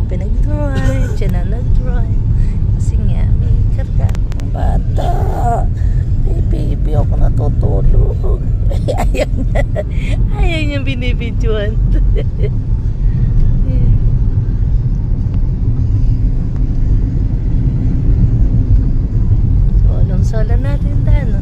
ako pinag-drive. Siya na nag-drive. Kasi nga, may karga akong bata. Baby, ako natutulog. Ayaw niya. Ayaw niya binibidyoan. Solong-solo natin daan, no?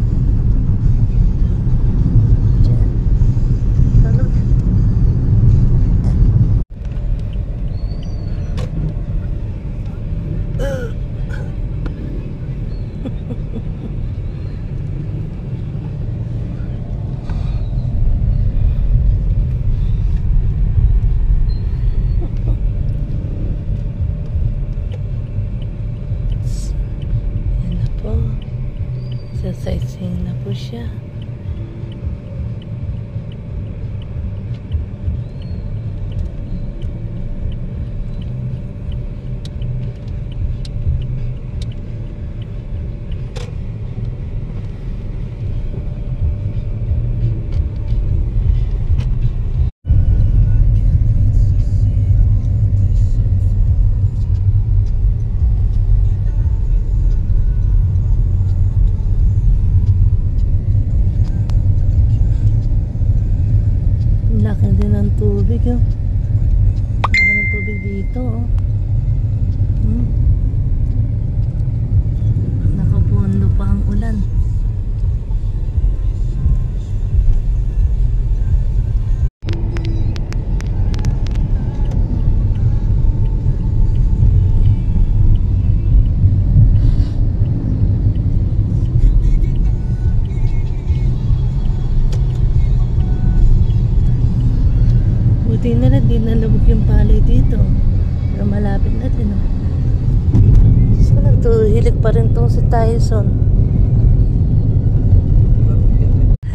Sightseeing na po siya. Laki din ng tubig, oh. Laki ng tubig dito, oh. Nakapondo pa ang ulan. Buti na lang, di nalubog yung palay dito. Pero malapit na din, oh. So, nagtuhilig pa rin tong si Tyson.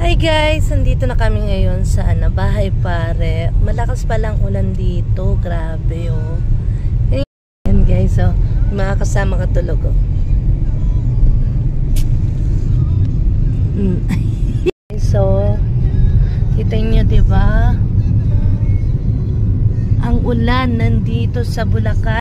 Hi guys! Nandito na kami ngayon sa Bahay Pare. Malakas pa lang ulan dito. Grabe, oh. Ayan guys, oh. Mga kasama katulog, oh. So, kita nyo, diba? Ang ulan nandito sa Bulacan.